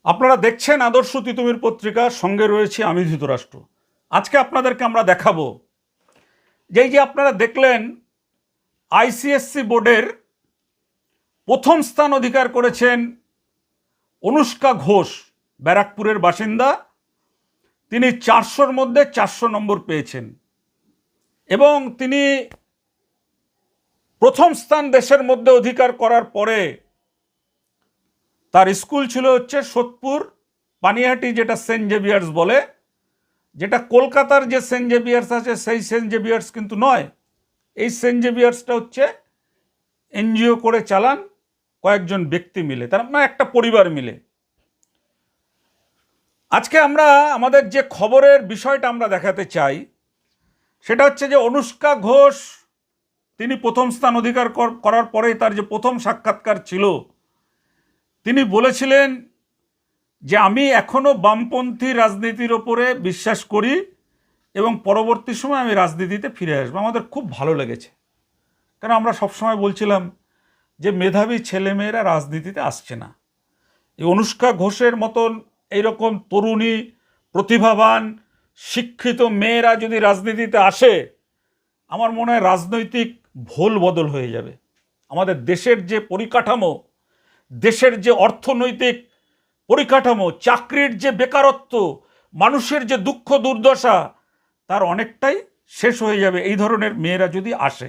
আপনারা দেখছেন আদর্শ তিতুমির পত্রিকা, সঙ্গে রয়েছে আমি ধৃতরাষ্ট্র। আজকে আপনাদেরকে আমরা দেখাবো যে আপনারা দেখলেন আইসিএসসি বোর্ডের প্রথম স্থান অধিকার করেছেন অনুষ্কা ঘোষ, ব্যারাকপুরের বাসিন্দা। তিনি 400-র মধ্যে 400 নম্বর পেয়েছেন এবং তিনি প্রথম স্থান দেশের মধ্যে অধিকার করার পরে তার স্কুল ছিল হচ্ছে সোদপুর পানিহাটি, যেটা সেন্ট জেভিয়ার্স বলে, যেটা কলকাতার যে সেন্ট জেভিয়ার্স আছে সেই সেন্ট জেভিয়ার্স কিন্তু নয়। এই সেন্ট জেভিয়ার্সটা হচ্ছে এনজিও করে চালান কয়েকজন ব্যক্তি মিলে, তার মানে একটা পরিবার মিলে। আজকে আমরা আমাদের যে খবরের বিষয়টা আমরা দেখাতে চাই সেটা হচ্ছে যে অনুষ্কা ঘোষ তিনি প্রথম স্থান অধিকার করার পরেই তার যে প্রথম সাক্ষাৎকার ছিল, তিনি বলেছিলেন যে আমি এখনও বামপন্থী রাজনীতির ওপরে বিশ্বাস করি এবং পরবর্তী সময় আমি রাজনীতিতে ফিরে আসবো। আমাদের খুব ভালো লেগেছে, কারণ আমরা সবসময় বলছিলাম যে মেধাবী ছেলেমেয়েরা রাজনীতিতে আসছে না। এই অনুষ্কা ঘোষের মতন এইরকম তরুণী, প্রতিভাবান, শিক্ষিত মেয়েরা যদি রাজনীতিতে আসে, আমার মনে হয় রাজনৈতিক ভোল বদল হয়ে যাবে। আমাদের দেশের যে পরিকাঠামো, দেশের যে অর্থনৈতিক পরিকাঠামো, চাকরির যে বেকারত্ব, মানুষের যে দুঃখ দুর্দশা, তার অনেকটাই শেষ হয়ে যাবে এই ধরনের মেয়েরা যদি আসে।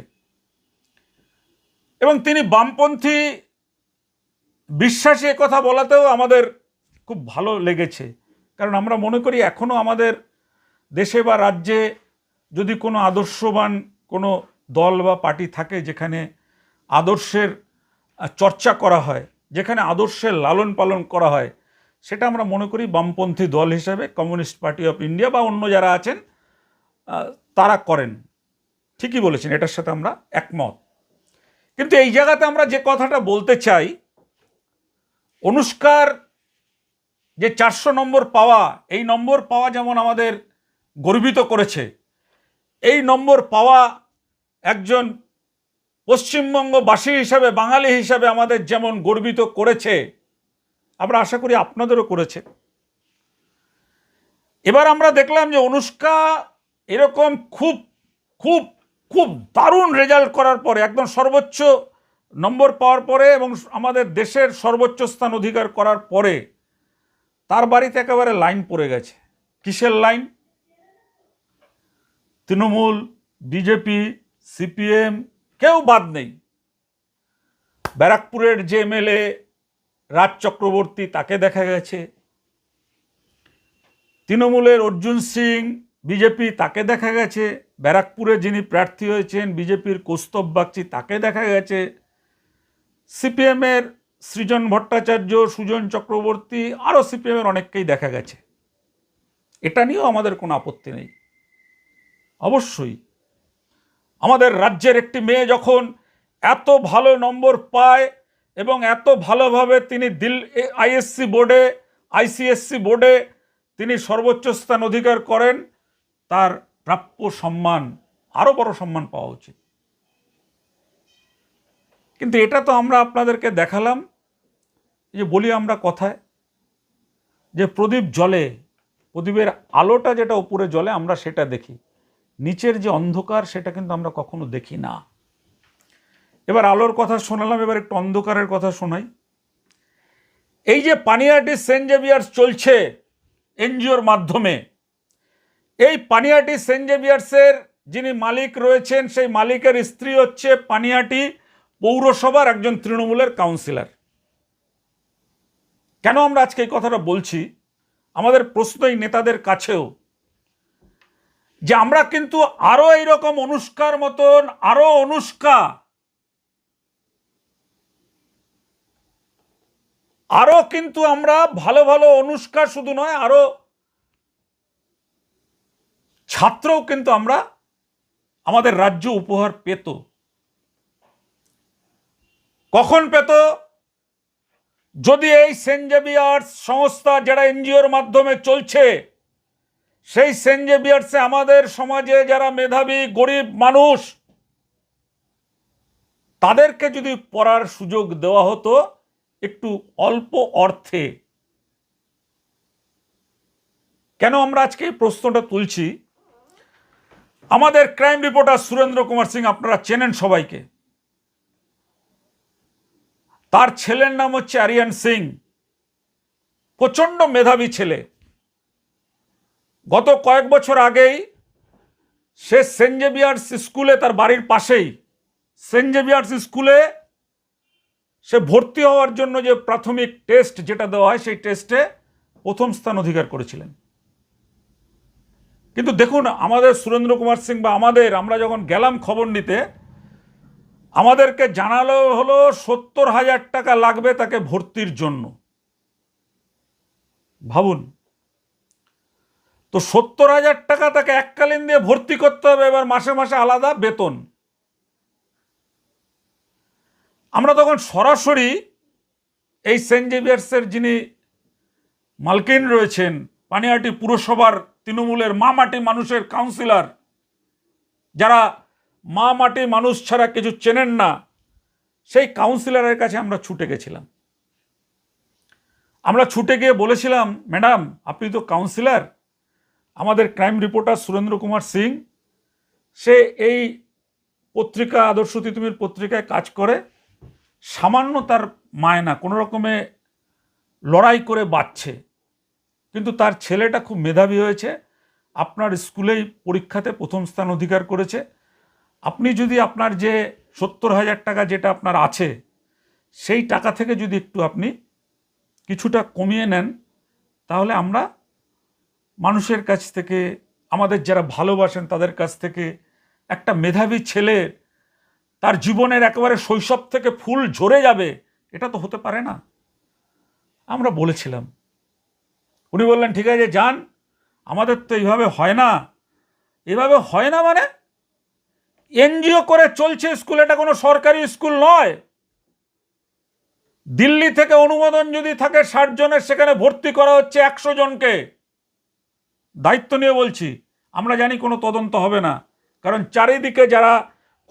এবং তিনি বামপন্থী বিশ্বাসী কথা বলাতেও আমাদের খুব ভালো লেগেছে, কারণ আমরা মনে করি এখনও আমাদের দেশে বা রাজ্যে যদি কোনো আদর্শবান কোনো দল বা পার্টি থাকে যেখানে আদর্শের চর্চা করা হয়, যেখানে আদর্শের লালন পালন করা হয়, সেটা আমরা মনে করি বামপন্থী দল হিসেবে কমিউনিস্ট পার্টি অফ ইন্ডিয়া বা অন্য যারা আছেন তারা করেন। ঠিকই বলেছেন, এটার সাথে আমরা একমত। কিন্তু এই জায়গাতে আমরা যে কথাটা বলতে চাই, অনুষ্কার যে 400 নম্বর পাওয়া, এই নম্বর পাওয়া যেমন আমাদের গর্বিত করেছে, এই নম্বর পাওয়া একজন পশ্চিমবঙ্গবাসী হিসাবে, বাঙালি হিসাবে আমাদের যেমন গর্বিত করেছে, আমরা আশা করি আপনাদেরও করেছে। এবার আমরা দেখলাম যে অনুষ্কা এরকম খুব খুব খুব দারুণ রেজাল্ট করার পরে, একদম সর্বোচ্চ নম্বর পাওয়ার পরে এবং আমাদের দেশের সর্বোচ্চ স্থান অধিকার করার পরে তার বাড়িতে একেবারে লাইন পড়ে গেছে। কিসের লাইন? তৃণমূল, বিজেপি, সিপিএম কেউ বাদ নেই। ব্যারাকপুরের যে এমএলএ রাজ চক্রবর্তী, তাকে দেখা গেছে। তৃণমূলের অর্জুন সিং, বিজেপি, তাকে দেখা গেছে। ব্যারাকপুরে যিনি প্রার্থী হয়েছেন বিজেপির কৌস্তব বাগচি, তাকে দেখা গেছে। সিপিএমের সৃজন ভট্টাচার্য, সুজন চক্রবর্তী, আরও সিপিএমের অনেককেই দেখা গেছে। এটা নিয়েও আমাদের কোনো আপত্তি নেই। অবশ্যই আমাদের রাজ্যের একটি মেয়ে যখন এত ভালো নম্বর পায় এবং এত ভালোভাবে তিনি আইসিএসসি বোর্ডে তিনি সর্বোচ্চ স্থান অধিকার করেন, তার প্রাপ্য সম্মান, আরও বড় সম্মান পাওয়া উচিত। কিন্তু এটা তো আমরা আপনাদেরকে দেখালাম, যে বলি আমরা কথায় যে প্রদীপ জ্বলে, প্রদীপের আলোটা যেটা উপরে জ্বলে আমরা সেটা দেখি, নিচের যে অন্ধকার সেটা কিন্তু আমরা কখনো দেখি না। এবার আলোর কথা শোনালাম, এবার একটু অন্ধকারের কথা শোনাই। এই যে পানিহাটি সেন্ট জেভিয়ার্স চলছে এনজিওর মাধ্যমে, এই পানিহাটি সেন্ট জেভিয়ার্সের যিনি মালিক রয়েছেন, সেই মালিকের স্ত্রী হচ্ছে পানিহাটি পৌরসভার একজন তৃণমূলের কাউন্সিলর। কেন আমরা আজকে এই কথাটা বলছি? আমাদের প্রশ্ন এই নেতাদের কাছেও, যে আমরা কিন্তু আরো এইরকম অনুষ্কার মতন আরো অনুষ্কা, আরো কিন্তু আমরা ভালো ভালো অনুষ্কা শুধু নয়, আরো ছাত্রও কিন্তু আমরা আমাদের রাজ্য উপহার পেত। কখন পেত? যদি এই সেন্ট জেভিয়ার্স সংস্থা যারা এনজিওর মাধ্যমে চলছে, সেই সেন্ট জেভিয়ার্সে আমাদের সমাজে যারা মেধাবী গরিব মানুষ, তাদেরকে যদি পড়ার সুযোগ দেওয়া হতো একটু অল্প অর্থে, কেন আমরা আজকে এই প্রশ্নটা তুলছি? আমাদের ক্রাইম রিপোর্টার সুরেন্দ্র কুমার সিং আপনারা চেনেন সবাইকে। তার ছেলের নাম হচ্ছে আরিয়ান সিং, প্রচণ্ড মেধাবী ছেলে। গত কয়েক বছর আগেই সে সেন্ট জেভিয়ার্স স্কুলে, তার বাড়ির পাশেই সেন্ট জেভিয়ার্স স্কুলে সে ভর্তি হওয়ার জন্য যে প্রাথমিক টেস্ট যেটা দেওয়া হয়, সেই টেস্টে প্রথম স্থান অধিকার করেছিলেন। কিন্তু দেখুন, আমাদের সুরেন্দ্র কুমার সিং বা আমরা যখন গেলাম খবর নিতে, আমাদেরকে জানালো হলো 70,000 টাকা লাগবে তাকে ভর্তির জন্য। ভাবুন তো, 70,000 টাকা তাকে এককালীন দিয়ে ভর্তি করতে হবে, এবার মাসে মাসে আলাদা বেতন। আমরা তখন সরাসরি এই সেন্ট জেভিয়ার্সের যিনি মালকিন রয়েছেন, পানিহাটি পুরসভার তৃণমূলের মা মাটি মানুষের কাউন্সিলর, যারা মা মাটি মানুষ ছাড়া কিছু চেনেন না, সেই কাউন্সিলরের কাছে আমরা ছুটে গেছিলাম। আমরা ছুটে গিয়ে বলেছিলাম, ম্যাডাম আপনি তো কাউন্সিলর, আমাদের ক্রাইম রিপোর্টার সুরেন্দ্র কুমার সিং, সে এই পত্রিকা আদর্শ তিতুমির পত্রিকায় কাজ করে, সামান্য তার মায়না কোনো রকমে লড়াই করে বাঁচছে, কিন্তু তার ছেলেটা খুব মেধাবী হয়েছে, আপনার স্কুলেই পরীক্ষাতে প্রথম স্থান অধিকার করেছে। আপনি যদি আপনার যে 70,000 টাকা যেটা আপনার আছে, সেই টাকা থেকে যদি একটু আপনি কিছুটা কমিয়ে নেন, তাহলে আমরা মানুষের কাছ থেকে, আমাদের যারা ভালোবাসেন তাদের কাছ থেকে একটা মেধাবী ছেলে তার জীবনের একেবারে শৈশব থেকে ফুল ঝরে যাবে, এটা তো হতে পারে না। আমরা বলেছিলাম, উনি বললেন ঠিক আছে যান, আমাদের তো এইভাবে হয় না। এভাবে হয় না মানে? এনজিও করে চলছে স্কুল, এটা কোনো সরকারি স্কুল নয়। দিল্লি থেকে অনুমোদন যদি থাকে 60 জনের, সেখানে ভর্তি করা হচ্ছে 100 জনকে। দায়িত্ব নিয়ে বলছি, আমরা জানি কোনো তদন্ত হবে না, কারণ চারিদিকে যারা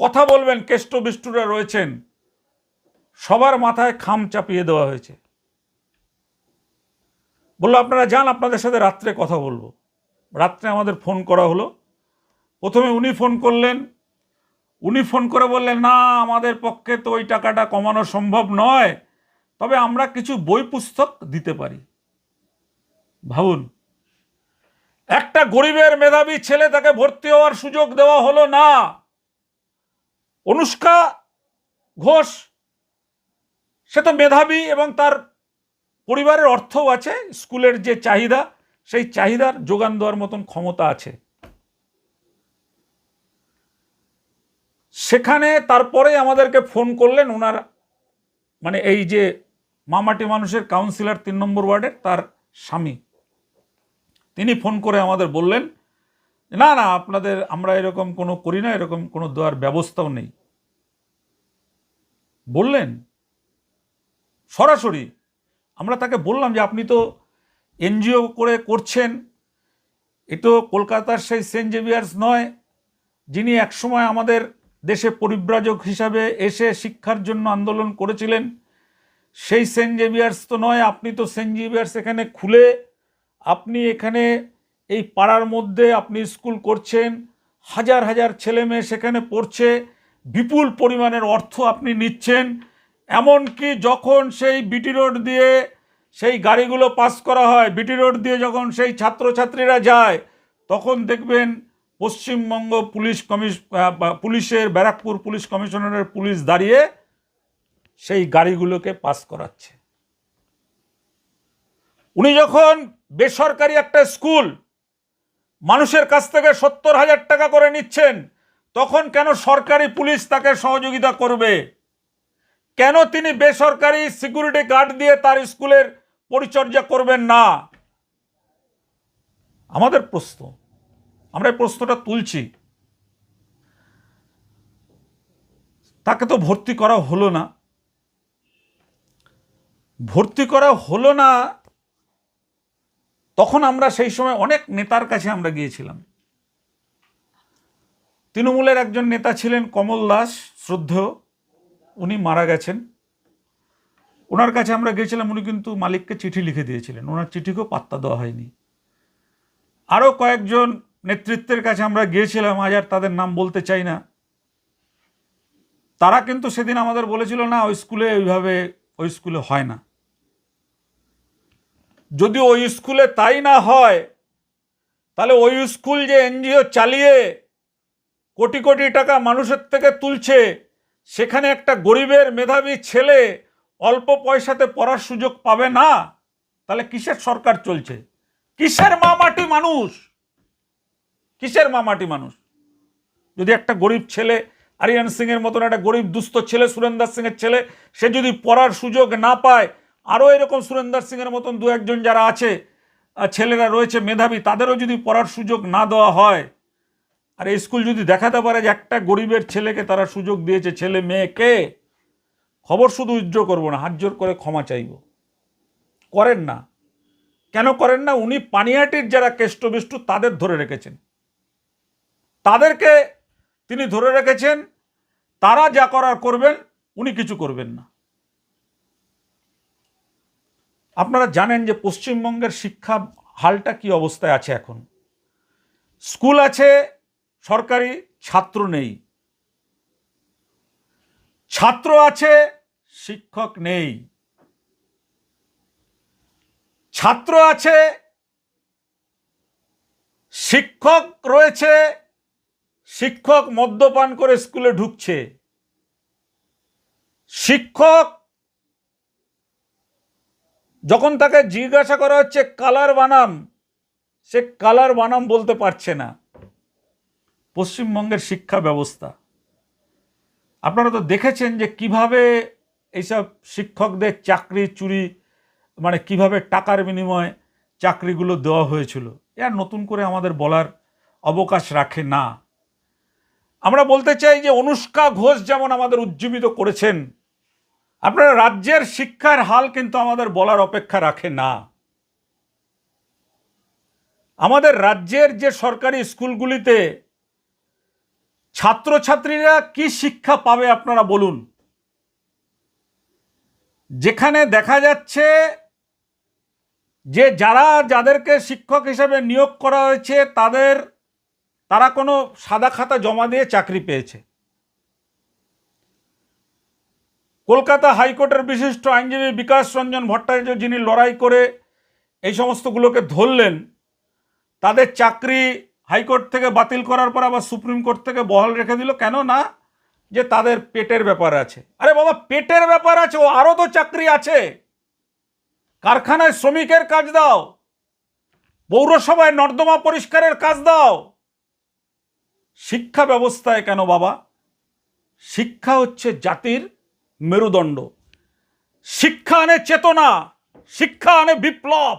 কথা বলবেন কেষ্ট বিষ্টুরা রয়েছেন, সবার মাথায় খাম চাপিয়ে দেওয়া হয়েছে। বললো আপনারা যান, আপনাদের সাথে রাত্রে কথা বলবো। রাত্রে আমাদের ফোন করা হলো। প্রথমে উনি ফোন করলেন, উনি ফোন করে বললেন না, আমাদের পক্ষে তো ওই টাকাটা কমানো সম্ভব নয়, তবে আমরা কিছু বই পুস্তক দিতে পারি। ভাবুন, একটা গরিবের মেধাবী ছেলে, তাকে ভর্তি হওয়ার সুযোগ দেওয়া হলো না। অনুষ্কা ঘোষ, সে তো মেধাবী এবং তার পরিবারের অর্থও আছে, স্কুলের যে চাহিদা সেই চাহিদার যোগান দেওয়ার মতন ক্ষমতা আছে। সেখানে তারপরে আমাদেরকে ফোন করলেন ওনার, মানে এই যে মামাটি মানুষের কাউন্সিলর 3 নম্বর ওয়ার্ডের তার স্বামী, তিনি ফোন করে আমাদের বললেন না না, আপনাদের আমরা এরকম কোনো করি না, এরকম কোনো দেওয়ার ব্যবস্থাও নেই। বললেন সরাসরি। আমরা তাকে বললাম যে আপনি তো এনজিও করে করছেন, এ তো কলকাতার সেই সেন্ট জেভিয়ার্স নয়, যিনি একসময় আমাদের দেশে পরিব্রাজক হিসাবে এসে শিক্ষার জন্য আন্দোলন করেছিলেন, সেই সেন্ট জেভিয়ার্স তো নয়। আপনি তো সেন্ট জেভিয়ার্স এখানে খুলে আপনি এখানে এই পাড়ার মধ্যে আপনি স্কুল করছেন, হাজার হাজার ছেলে মেয়ে সেখানে পড়ছে, বিপুল পরিমাণের অর্থ আপনি নিচ্ছেন। এমনকি যখন সেই বিটি রোড দিয়ে সেই গাড়িগুলো পাস করা হয়, বিটি রোড দিয়ে যখন সেই ছাত্রছাত্রীরা যায়, তখন দেখবেন পশ্চিমবঙ্গ পুলিশের ব্যারাকপুর পুলিশ কমিশনারের পুলিশ দাঁড়িয়ে সেই গাড়িগুলোকে পাস করাচ্ছে। উনি যখন বেসরকারি একটা স্কুল মানুষের কাছ থেকে 70,000 টাকা করে নিচ্ছেন, তখন কেন সরকারি পুলিশ তাকে সহযোগিতা করবে? কেন তিনি বেসরকারি সিকিউরিটি গার্ড দিয়ে তার স্কুলের পরিচর্যা করবেন না? আমাদের প্রশ্ন, আমরা এই প্রশ্নটা তুলছি। তাকে তো ভর্তি করা হলো না। ভর্তি করা হলো না, তখন আমরা সেই সময় অনেক নেতার কাছে আমরা গিয়েছিলাম। তৃণমূলের একজন নেতা ছিলেন কমল দাস, শ্রদ্ধেয়, উনি মারা গেছেন। ওনার কাছে আমরা গিয়েছিলাম, উনি কিন্তু মালিককে চিঠি লিখে দিয়েছিলেন, ওনার চিঠিকেও পাত্তা দেওয়া হয়নি। আরও কয়েকজন নেতৃত্বের কাছে আমরা গিয়েছিলাম, আজ আর তাদের নাম বলতে চাই না। তারা কিন্তু সেদিন আমাদের বলেছিল না ওই স্কুলে হয় না। যদি ওই স্কুলে তাই না হয়, তাহলে ওই স্কুল যে এনজিও চালিয়ে কোটি কোটি টাকা মানুষের থেকে তুলছে, সেখানে একটা গরিবের মেধাবী ছেলে অল্প পয়সাতে পড়ার সুযোগ পাবে না? তাহলে কিসের সরকার চলছে? কিসের মামাটি মানুষ? কিসের মামাটি মানুষ? যদি একটা গরিব ছেলে, আরিয়ান সিং এর মতন একটা গরিব দুস্থ ছেলে, সুরেন্দ্র সিং এর ছেলে, সে যদি পড়ার সুযোগ না পায়, আরও এরকম সুরেন্দ্র সিং এর মতন দু একজন যারা আছে ছেলেরা রয়েছে মেধাবী, তাদেরও যদি পড়ার সুযোগ না দেওয়া হয়, আর এই স্কুল যদি দেখাতে পারে যে একটা গরিবের ছেলেকে তারা সুযোগ দিয়েছে, ছেলে মেয়েকে, খবর শুধু উজ্জ্বল করবো না, হাত জোর করে ক্ষমা চাইব। করেন না। কেন করেন না? উনি পানিহাটির যারা কেষ্টবিষ্টু তাদের ধরে রেখেছেন, তাদেরকে তিনি ধরে রেখেছেন। তারা যা করার করবেন, উনি কিছু করবেন না। আপনারা জানেন যে পশ্চিমবঙ্গের শিক্ষা হালটা কি অবস্থায় আছে এখন। স্কুল আছে সরকারি, ছাত্র নেই। ছাত্র আছে, শিক্ষক নেই। ছাত্র আছে, শিক্ষক রয়েছে, শিক্ষক মদ্যপান করে স্কুলে ঢুকছে। শিক্ষক যখন তাকে জিজ্ঞাসা করা হচ্ছে কালার বানাম, সে কালার বানাম বলতে পারছে না। পশ্চিমবঙ্গের শিক্ষা ব্যবস্থা আপনারা তো দেখেছেন যে কিভাবে এইসব শিক্ষকদের চাকরি চুরি, মানে কিভাবে টাকার বিনিময়ে চাকরিগুলো দেওয়া হয়েছিল। আর নতুন করে আমাদের বলার অবকাশ রাখে না। আমরা বলতে চাই যে অনুষ্কা ঘোষ যেমন আমাদের উজ্জীবিত করেছেন, আপনারা রাজ্যের শিক্ষার হাল কিন্তু আমাদের বলার অপেক্ষা রাখে না। আমাদের রাজ্যের যে সরকারি স্কুলগুলিতে ছাত্রছাত্রীরা কি শিক্ষা পাবে আপনারা বলুন? যেখানে দেখা যাচ্ছে যে যাদেরকে শিক্ষক হিসেবে নিয়োগ করা হয়েছে তারা কোনো সাদা খাতা জমা দিয়ে চাকরি পেয়েছে। কলকাতা হাইকোর্টের বিশিষ্ট আইনজীবী বিকাশ রঞ্জন ভট্টাচার্য, যিনি লড়াই করে এই সমস্তগুলোকে ধরলেন, তাদের চাকরি হাইকোর্ট থেকে বাতিল করার পর আবার সুপ্রিম কোর্ট থেকে বহাল রেখে দিল। কেন না? যে তাদের পেটের ব্যাপার আছে। আরে বাবা, পেটের ব্যাপার আছে, ও আরও তো চাকরি আছে। কারখানায় শ্রমিকের কাজ দাও, পৌরসভায় নর্দমা পরিষ্কারের কাজ দাও। শিক্ষা ব্যবস্থায় কেন বাবা? শিক্ষা হচ্ছে জাতির মেরুদণ্ড। শিক্ষা আনে চেতনা, শিক্ষা আনে বিপ্লব।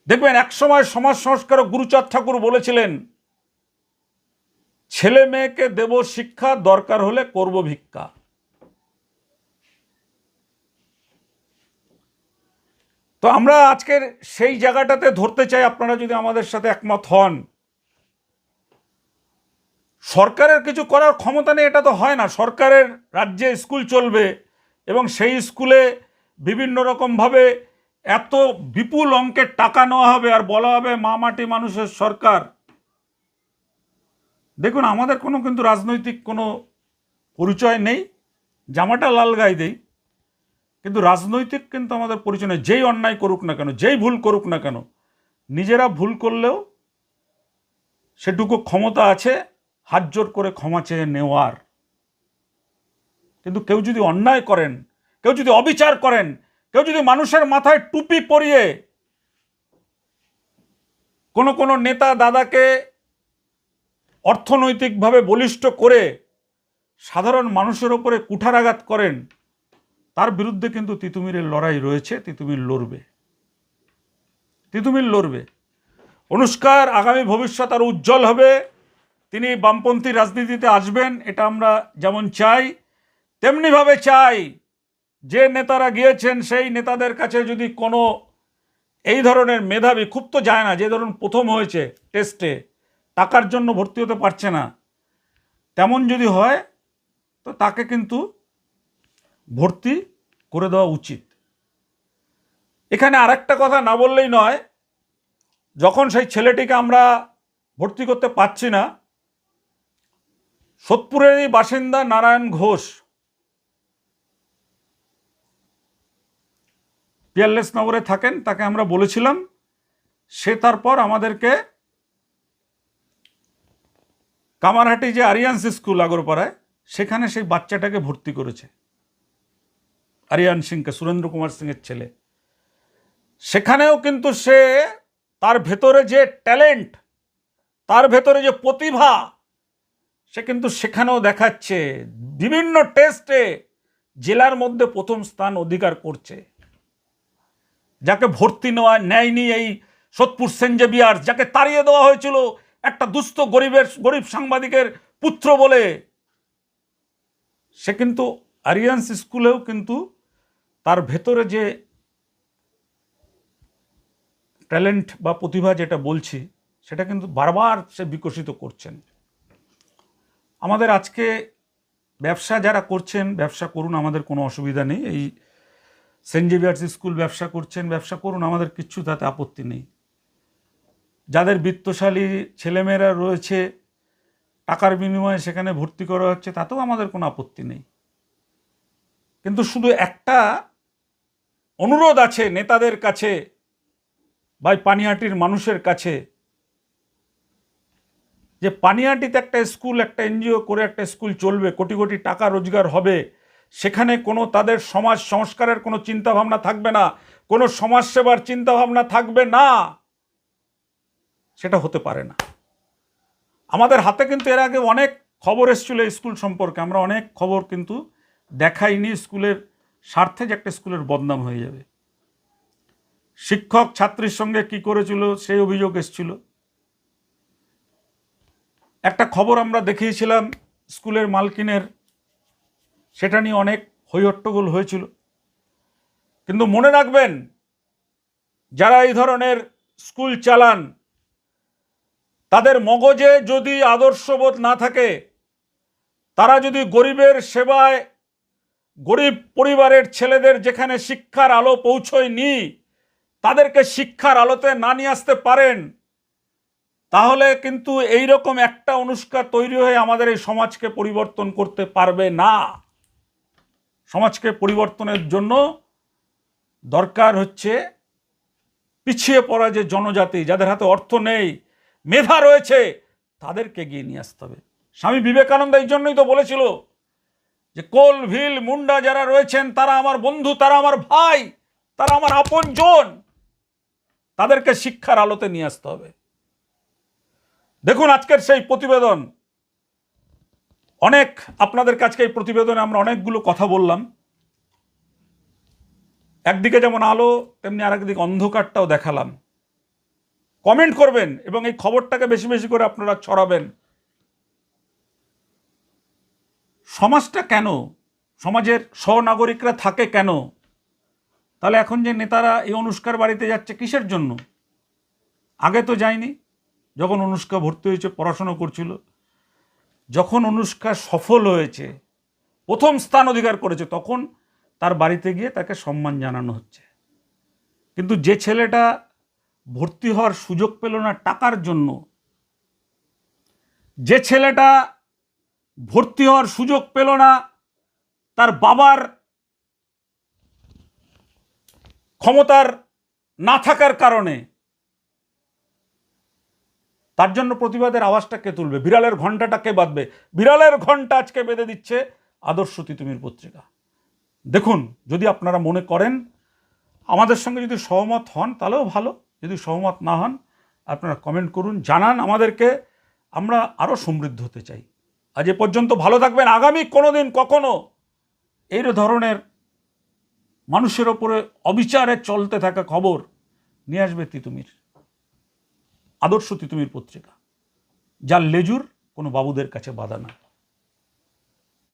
দেখবেন একসময় সমাজ সংস্কারক গুরুচাঁদ ঠাকুর বলেছিলেন, ছেলে মেয়েকে দেব শিক্ষা, দরকার হলে করব ভিক্ষা। তো আমরা আজকের সেই জায়গাটাতে ধরতে চাই, আপনারা যদি আমাদের সাথে একমত হন। সরকারের কিছু করার ক্ষমতা নেই এটা তো হয় না। সরকারের রাজ্যে স্কুল চলবে এবং সেই স্কুলে বিভিন্ন রকমভাবে এত বিপুল অঙ্কের টাকা নেওয়া হবে আর বলা হবে মা মাটি মানুষের সরকার। দেখুন, আমাদের কিন্তু রাজনৈতিক কোনো পরিচয় নেই, জামাটা লাল গায়ে দেই, কিন্তু রাজনৈতিক কিন্তু আমাদের পরিচয় নেই। যেই অন্যায় করুক না কেন, যেই ভুল করুক না কেন, নিজেরা ভুল করলেও সেটুকু ক্ষমতা আছে হাত জোর করে ক্ষমা চেয়ে নেওয়ার। কিন্তু কেউ যদি অন্যায় করেন, কেউ যদি অবিচার করেন, কেউ যদি মানুষের মাথায় টুপি পরিয়ে কোনো নেতা দাদাকে অর্থনৈতিকভাবে বলিষ্ঠ করে সাধারণ মানুষের ওপরে কুঠারাঘাত করেন, তার বিরুদ্ধে কিন্তু তিতুমিরের লড়াই রয়েছে। তিতুমির লড়বে। অনুষ্কার আগামী ভবিষ্যৎ আরও উজ্জ্বল হবে। তিনি বামপন্থী রাজনীতিতে আসবেন, এটা আমরা যেমন চাই, তেমনিভাবে চাই যে নেতারা গিয়েছেন সেই নেতাদের কাছে যদি কোনো এই ধরনের মেধাবী, খুব তো যায় না, যে ধরুন প্রথম হয়েছে টেস্টে, টাকার জন্য ভর্তি হতে পারছে না, তেমন যদি হয় তো তাকে কিন্তু ভর্তি করে দেওয়া উচিত। এখানে আরেকটা কথা না বললেই নয়, যখন সেই ছেলেটিকে আমরা ভর্তি করতে পারছি না, সোদপুরেরই বাসিন্দা নারায়ণ ঘোষ পিয়ারলেস নগরে থাকেন, তাকে আমরা বলেছিলাম, সে তারপর আমাদেরকে কামারহাটি যে আরিয়ান্স স্কুল আগরপাড়ায়, সেখানে সেই বাচ্চাটাকে ভর্তি করেছে, আরিয়ান সিংকে, সুরেন্দ্র কুমার সিংয়ের ছেলে। সেখানেও কিন্তু সে তার ভেতরে যে ট্যালেন্ট, তার ভেতরে যে প্রতিভা, সে কিন্তু সেখানেও দেখাচ্ছে। বিভিন্ন টেস্টে জেলার মধ্যে প্রথম স্থান অধিকার করছে। যাকে ভর্তি নেয়নি এই সোদপুর সেন্ট জেভিয়ার্স, যাকে তাড়িয়ে দেওয়া হয়েছিল একটা দুস্থ গরিব সাংবাদিকের পুত্র বলে, সে কিন্তু আরিয়ান্স স্কুলেও কিন্তু তার ভেতরে যে ট্যালেন্ট বা প্রতিভা যেটা বলছি, সেটা কিন্তু বারবার সে বিকশিত করছেন। আমাদের আজকে ব্যবসা যারা করছেন, ব্যবসা করুন, আমাদের কোনো অসুবিধা নেই। এই সেন্ট জেভিয়ার্স স্কুল ব্যবসা করছেন, ব্যবসা করুন, আমাদের কিচ্ছু তাতে আপত্তি নেই। যাদের বিত্তশালী ছেলেমেয়েরা রয়েছে, টাকার বিনিময়ে সেখানে ভর্তি করা হচ্ছে, তাতেও আমাদের কোনো আপত্তি নেই। কিন্তু শুধু একটা অনুরোধ আছে নেতাদের কাছে বা পানিহাটির মানুষের কাছে, যে পানিহাটিতে একটা স্কুল, একটা এনজিও করে একটা স্কুল চলবে, কোটি কোটি টাকা রোজগার হবে, সেখানে কোনো তাদের সমাজ সংস্কারের কোনো চিন্তাভাবনা থাকবে না, কোনো সমাজসেবার চিন্তাভাবনা থাকবে না, সেটা হতে পারে না। আমাদের হাতে কিন্তু এর আগে অনেক খবর এসেছিল স্কুল সম্পর্কে, আমরা অনেক খবর কিন্তু দেখাইনি স্কুলের স্বার্থে, যে একটা স্কুলের বদনাম হয়ে যাবে। শিক্ষক ছাত্রীর সঙ্গে কি করেছিল সেই অভিযোগ এসেছিল। একটা খবর আমরা দেখিয়েছিলাম স্কুলের মালকিনের, সেটা নিয়ে অনেক হইহট্টগোল হয়েছিল। কিন্তু মনে রাখবেন, যারা এই ধরনের স্কুল চালান, তাদের মগজে যদি আদর্শবোধ না থাকে, তারা যদি গরিবের সেবায়, গরিব পরিবারের ছেলেদের যেখানে শিক্ষার আলো পৌঁছয়নি, তাদেরকে শিক্ষার আলোতে না নিয়ে আসতে পারেন, তাহলে কিন্তু এইরকম একটা অনুষ্কা তৈরি হয়ে আমাদের এই সমাজকে পরিবর্তন করতে পারবে না। সমাজকে পরিবর্তনের জন্য দরকার হচ্ছে পিছিয়ে পড়া যে জনজাতি, যাদের হাতে অর্থ নেই, মেধা রয়েছে, তাদেরকে এগিয়ে নিয়ে আসতে হবে। স্বামী বিবেকানন্দ এই জন্যই তো বলেছিল যে কোল, ভিল, মুন্ডা যারা রয়েছেন, তারা আমার বন্ধু, তারা আমার ভাই, তারা আমার আপনজন, তাদেরকে শিক্ষার আলোতে নিয়ে আসতে হবে। দেখুন আজকের সেই প্রতিবেদন, অনেক আপনাদের কাছে এই প্রতিবেদনে আমরা অনেকগুলো কথা বললাম। একদিকে যেমন আলো, তেমনি আরেকদিকে অন্ধকারটাও দেখালাম। কমেন্ট করবেন এবং এই খবরটাকে বেশি বেশি করে আপনারা ছড়াবেন। সমাজটা কেন, সমাজের সহনাগরিকরা থাকে কেন? তাহলে এখন যে নেতারা এই অনুষ্কার বাড়িতে যাচ্ছে কিসের জন্য? আগে তো যায়নি। যখন অনুষ্কা ভর্তি হয়েছে, পড়াশোনা করছিল, যখন অনুষ্কা সফল হয়েছে, প্রথম স্থান অধিকার করেছে, তখন তার বাড়িতে গিয়ে তাকে সম্মান জানানো হচ্ছে। কিন্তু যে ছেলেটা ভর্তি হওয়ার সুযোগ পেল না টাকার জন্য, যে ছেলেটা ভর্তি হওয়ার সুযোগ পেল না তার বাবার ক্ষমতার না থাকার কারণে, তার জন্য প্রতিবাদের আওয়াজটা কে তুলবে? বিড়ালের ঘন্টাটা কে বাঁধবে? বিড়ালের ঘন্টা আজকে বেঁধে দিচ্ছে আদর্শ তিতুমির পত্রিকা। দেখুন, যদি আপনারা মনে করেন আমাদের সঙ্গে যদি সহমত হন তাহলেও ভালো, যদি সহমত না হন আপনারা কমেন্ট করুন, জানান আমাদেরকে, আমরা আরও সমৃদ্ধ হতে চাই। আজ এ পর্যন্ত, ভালো থাকবেন। আগামী কোনো দিন কখনো এই ধরনের মানুষের ওপরে অবিচারে চলতে থাকা খবর নিয়ে আসবে তিতুমির, আদর্শ তিতুমির পত্রিকা, যার লেজুর কোনো বাবুদের কাছে বাধা না।